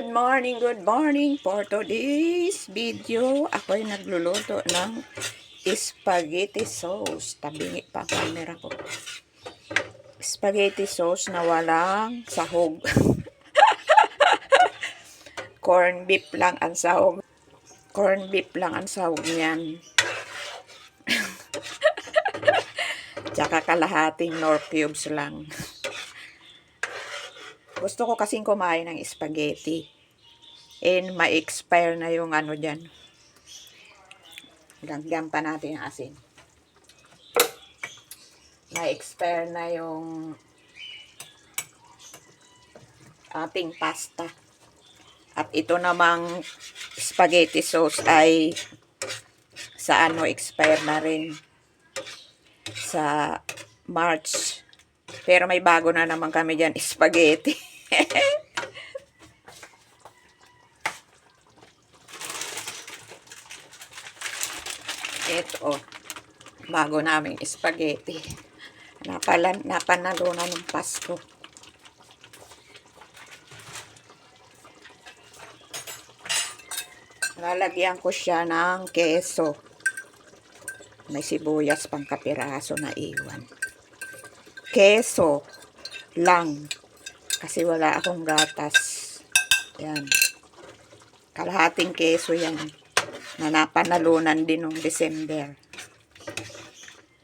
Good morning for today's video. Ako'y nagluluto ng spaghetti sauce. Tabingi pa ang camera ko. Spaghetti sauce na walang sahog. Corn beef lang ang sahog. Corn beef lang ang sahog niyan. Tsaka kalahating nor cubes lang. Gusto ko kasing kumain ng spaghetti. And ma-expire na yung ano dyan. Lagyan pa natin ang asin. Ma-expire na yung ating pasta. At ito namang spaghetti sauce ay sa ano expire na rin sa March. Pero may bago na naman kami dyan, spaghetti. Ito, bago naming spaghetti. Napanalo na ng Pasko. Lalagyan ko siya ng keso. May sibuyas pang kapiraso na iwan. Keso lang. Kasi wala akong gatas. Yan. Kalahating keso yan. Na napanalunan din noong December.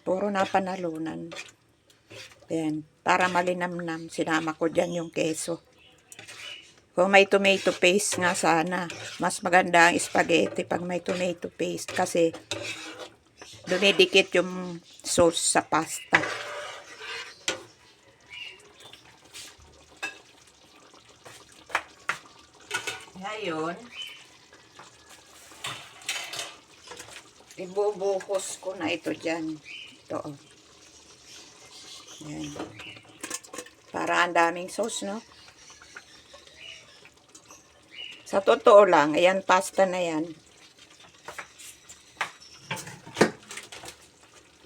Puro napanalunan. Ayan, para malinamnam, sinama ko dyan yung keso. Kung may tomato paste nga sana, mas maganda ang spaghetti pag may tomato paste kasi dumidikit yung sauce sa pasta. Ngayon, ibubuhos ko na ito dyan. Ito, oh. Yan. Para ang daming sauce, no? Sa totoo lang, ayan, pasta na yan.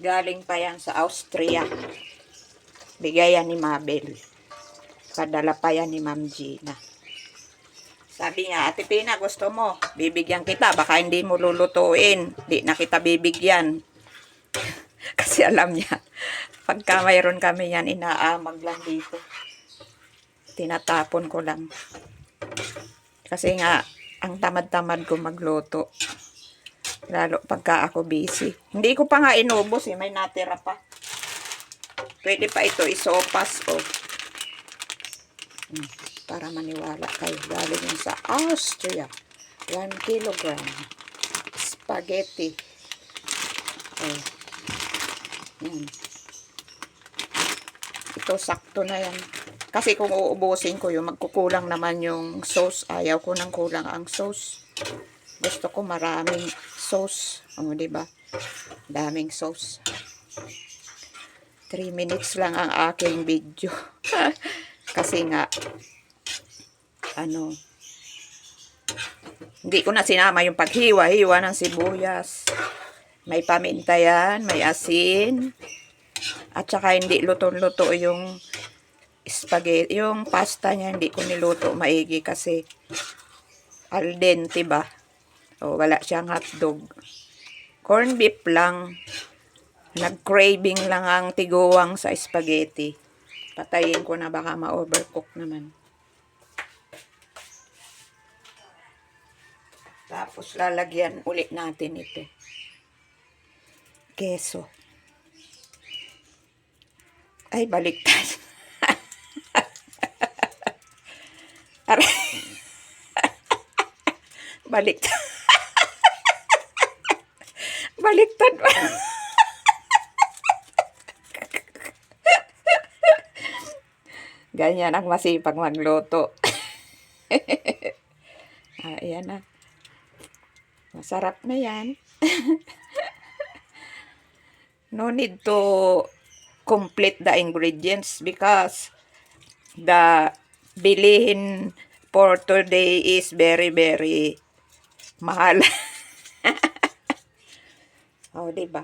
Galing pa yan sa Austria. Bigayan ni Mabel. Padala pa yan ni Ma'am Gina. Sabi niya, Ate Pina, gusto mo? Bibigyan kita. Baka hindi mo lulutuin. Di na kita bibigyan. Kasi alam niya, pagka mayroon kami yan, inaamag lang dito. Tinatapon ko lang. Kasi nga, ang tamad-tamad ko magluto. Lalo pagka ako busy. Hindi ko pa nga inubos eh. May natira pa. Pwede pa ito isopas o. Para maniwala kayo. Galing yun sa Austria. 1 kilogram. Spaghetti. Oh. Yan. Ito sakto na yan. Kasi kung uubusin ko yung magkukulang naman yung sauce. Ayaw ko nang kulang ang sauce. Gusto ko maraming sauce. O, diba? Daming sauce. 3 minutes lang ang aking video. Kasi nga, ano, hindi ko na sinama yung paghiwa-hiwa ng sibuyas. May paminta yan, may asin. At saka hindi luto-luto yung spaghetti, yung pasta niya, hindi ko niluto maigi kasi al dente ba? O, wala siyang hotdog. Corn beef lang. Nag-craving lang ang tiguwang sa spaghetti. Patayin ko na baka ma-overcook naman. Tapos lalagyan ulit natin ito. Keso. Ay, baliktad. Baliktad. Baliktad. Ganyan ang masipag magluto. Ayan na. Masarap na yan. No need to complete the ingredients because the bilihin for today is very, very mahal. Oh, diba?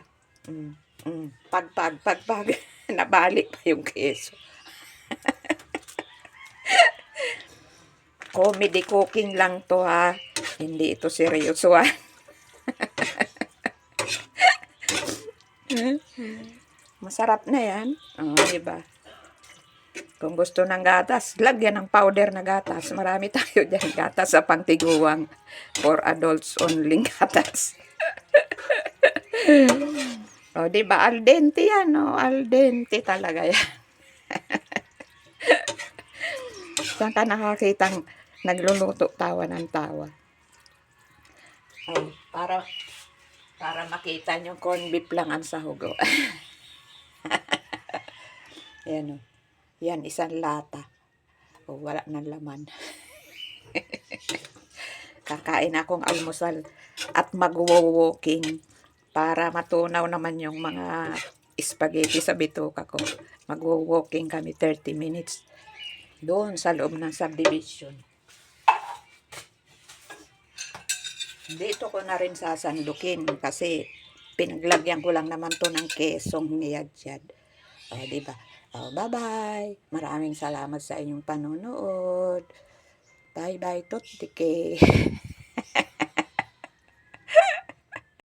Pagpag. Nabalik pa yung keso. Comedy cooking lang to ha. Hindi ito seryoso ha. Masarap na yan. Diba? Kung gusto ng gatas, lagyan ng powder na gatas. Marami tayo dyan gatas sa pangtiguang. For adults only gatas. Diba? Al dente yan, Al dente talaga yan. Saan ka nakakitang nagluluto tawa ng tawa? Para makita nyo corn beef lang ang sahog. Yan Yan, isang lata. Wala ng laman. Kakain akong almusal at mag-walking para matunaw naman yung mga spaghetti sa bituka ko. Mag-walking kami 30 minutes doon sa loob ng subdivision. Dito ko na rin sasandukin kasi pinaglagyan ko lang naman to ng kesong niyadjad. Diba? Bye-bye. Maraming salamat sa inyong panonood. Bye-bye, Totike.